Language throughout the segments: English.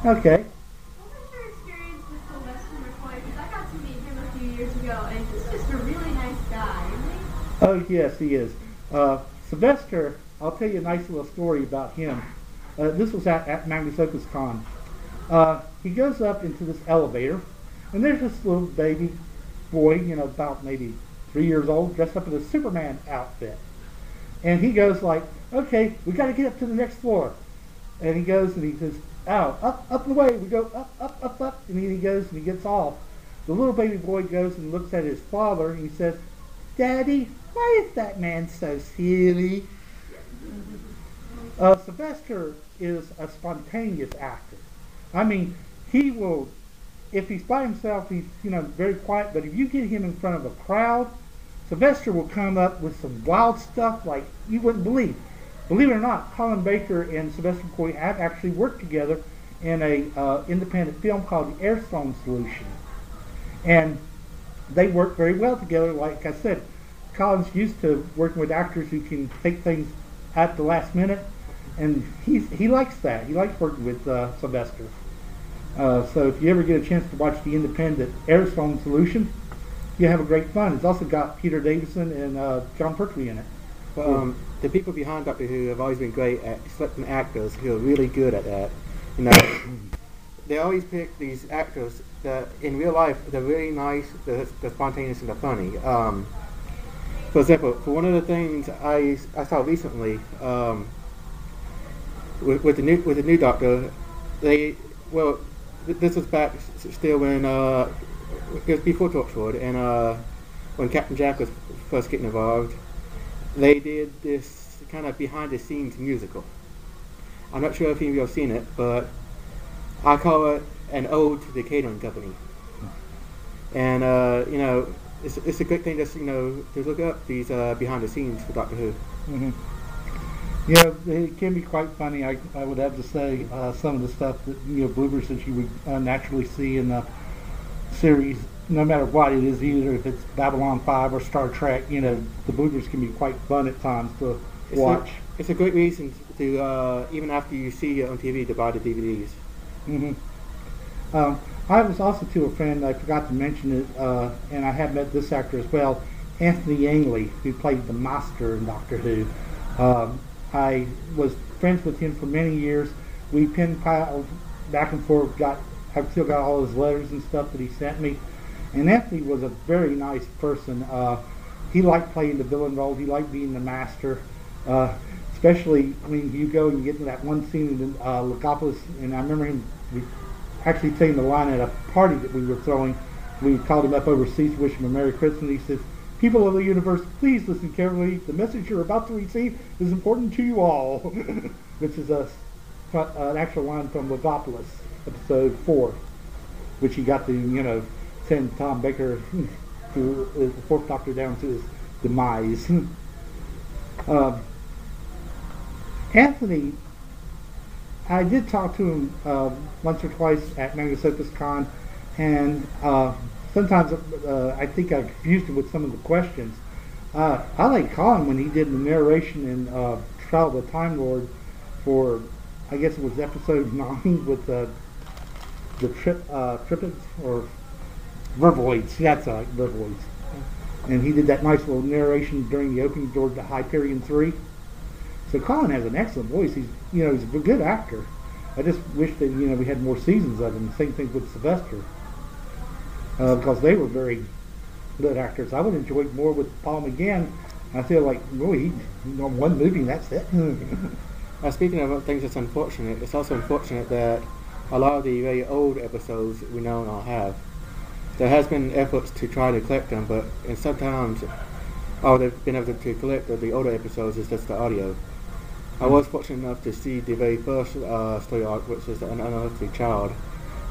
Okay. What was your experience with Sylvester McCoy? Because I got to meet him a few years ago, and he's just a really nice guy, isn't he? Oh, yes, he is. Sylvester, I'll tell you a nice little story about him. This was at Magnus Opus Con. He goes up into this elevator, and there's this little baby boy, about maybe 3 years old, dressed up in a Superman outfit. And he goes like, okay, we got to get up to the next floor. And he goes and he says, oh, up and away. We go up. And he goes and he gets off. The little baby boy goes and looks at his father and he says, Daddy, why is that man so silly? Sylvester is a spontaneous actor. I mean, he will, if he's by himself, he's, very quiet, but if you get him in front of a crowd, Sylvester will come up with some wild stuff like you wouldn't believe. Believe it or not, Colin Baker and Sylvester McCoy have actually worked together in a independent film called The Airstone Solution. And they work very well together. Like I said, Colin's used to working with actors who can take things at the last minute, and he likes that. He likes working with Sylvester. So if you ever get a chance to watch the independent Airstone Solution, you have a great fun. It's also got Peter Davison and John Pertwee in it. The people behind Doctor Who have always been great at selecting actors who are really good at that. You know, they always pick these actors that in real life they're really nice, they're spontaneous, and they're funny. For example, for one of the things I saw recently with the new Doctor, this was back still when it was before Torchwood, and when Captain Jack was first getting involved, they did this kind of behind-the-scenes musical. I'm not sure if any of you have seen it, but I call it an ode to the catering company. And it's a great thing just to look up these behind-the-scenes for Doctor Who. Mm-hmm. Yeah, it can be quite funny. I would have to say some of the stuff that bloopers that you would naturally see in the series, no matter what it is, either if it's Babylon 5 or Star Trek, the bloopers can be quite fun at times to watch. It's a great reason to, even after you see it on TV, to buy the DVDs. Mm-hmm. I was also to a friend, I forgot to mention it, and I have met this actor as well, Anthony Ainley, who played the Master in Doctor Who. I was friends with him for many years. We pen-piled back and forth, I've still got all his letters and stuff that he sent me. And Anthony was a very nice person. He liked playing the villain role. He liked being the Master. Especially when you go and you get to that one scene in Legopolis, and I remember him actually saying the line at a party that we were throwing. We called him up overseas to wish him a Merry Christmas. He says, "People of the universe, please listen carefully. The message you're about to receive is important to you all," which is an actual line from Legopolis, episode 4, which he got to, send Tom Baker, to the Fourth Doctor, down to his demise. Anthony, I did talk to him once or twice at Magnus Opus Con, and sometimes I think I confused him with some of the questions. I like Colin when he did the narration in Trial of the Time Lord for, I guess it was episode 9 with the Tripids or Vervoids. That's right, Vervoids. And he did that nice little narration during the opening door to Hyperion 3. So Colin has an excellent voice. He's a good actor. I just wish that we had more seasons of him. Same thing with Sylvester, because they were very good actors. I would enjoy more with Paul McGann. I feel like really, one movie, that's it. Speaking of things that's unfortunate, it's also unfortunate that a lot of the very old episodes we now don't have. There has been efforts to try to collect them, but and sometimes all they've been able to collect of the older episodes is just the audio. I was fortunate enough to see the very first story arc, which is An Unearthly Child,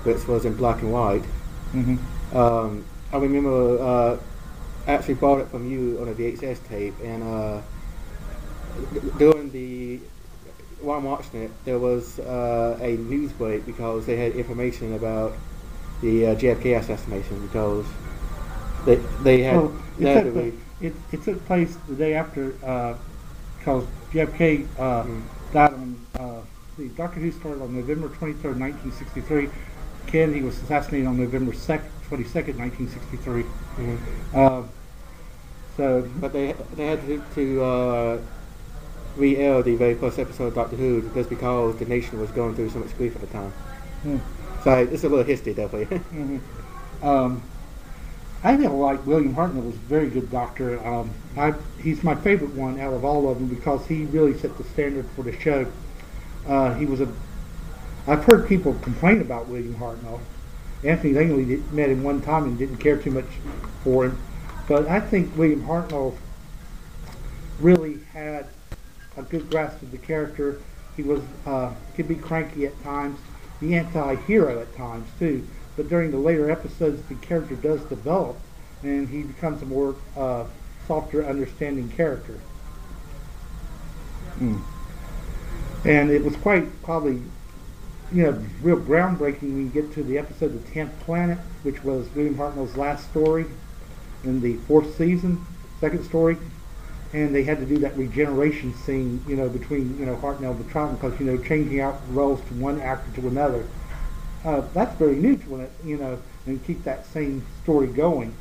which was in black and white. Mm-hmm. I remember I actually bought it from you on a VHS tape, and while I'm watching it, there was a news break because they had information about the JFK assassination, because they had it took place the day after, because JFK died on see, Doctor Who started on November 23rd, 1963. Kennedy was assassinated on November 22nd, 1963. Mm-hmm. But they had to re-air the very first episode of Doctor Who just because the nation was going through so much grief at the time. Mm. So it's a little history there for you. Mm-hmm. I feel like William Hartnell was a very good doctor. He's my favorite one out of all of them because he really set the standard for the show. I've heard people complain about William Hartnell. Anthony Langley met him one time and didn't care too much for him. But I think William Hartnell really had a good grasp of the character. He was could be cranky at times, the anti-hero at times too. But during the later episodes, the character does develop, and he becomes a more softer, understanding character. Mm. And it was quite probably, real groundbreaking when you get to the episode "The 10th Planet," which was William Hartnell's last story in the 4th season, second story. And they had to do that regeneration scene, between, Hartnell and Troughton, because, changing out roles to one actor to another. That's very new to it, and keep that same story going.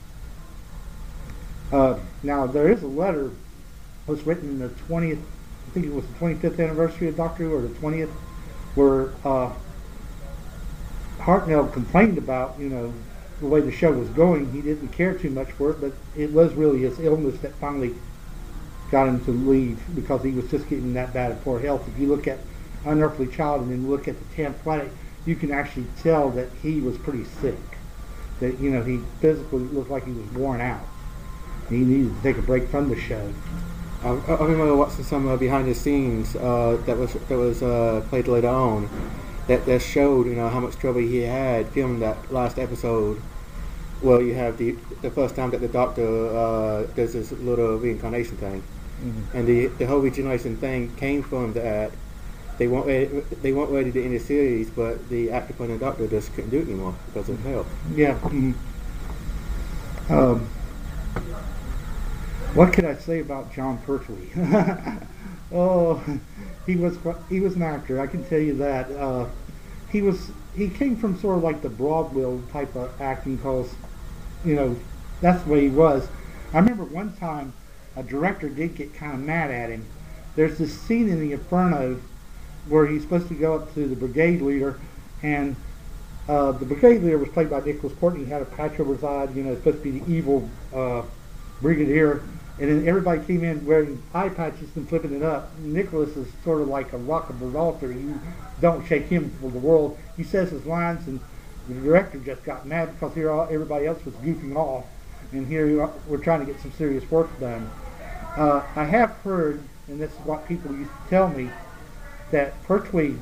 Now, there is a letter that was written in the 20th, I think it was the 25th anniversary of Doctor Who, or the 20th, where Hartnell complained about, the way the show was going. He didn't care too much for it, but it was really his illness that finally got him to leave, because he was just getting that bad of poor health. If you look at Unearthly Child and then look at the 10th Planet, you can actually tell that he was pretty sick. That, he physically looked like he was worn out. He needed to take a break from the show. I remember watching some behind the scenes that was played later on that showed how much trouble he had filming that last episode. Well, you have the first time that the Doctor does this little reincarnation thing, mm-hmm. and the whole regeneration thing came from that. They weren't ready to end the series, but the actor playing the Doctor just couldn't do it anymore because of health. Yeah. Mm-hmm. What could I say about John Pertwee? Oh, he was an actor. I can tell you that. He came from sort of like the Broadwell type of acting, because that's the way he was. I remember one time a director did get kind of mad at him. There's this scene in the Inferno where he's supposed to go up to the brigade leader, and the brigade leader was played by Nicholas Courtney. He had a patch over his eye, supposed to be the evil brigadier, and then everybody came in wearing eye patches and flipping it up. Nicholas is sort of like a rock of Gibraltar. You don't shake him for the world. He says his lines, and the director just got mad because here everybody else was goofing off, and here we're trying to get some serious work done. I have heard, and this is what people used to tell me, that Pertwee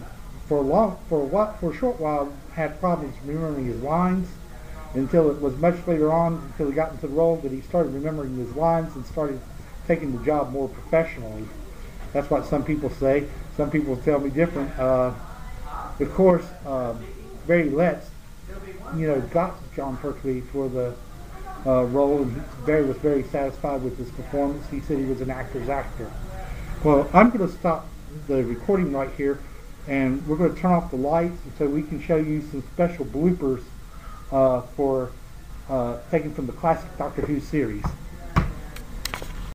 for a short while had problems remembering his lines, until it was much later on, until he got into the role, that he started remembering his lines and started taking the job more professionally. That's what some people say. Some people tell me different. Of course, Barry Letts, got John Pertwee for the role, and Barry was very satisfied with his performance. He said he was an actor's actor. Well, I'm going to stop the recording right here, and we're going to turn off the lights so we can show you some special bloopers for taken from the classic Doctor Who series.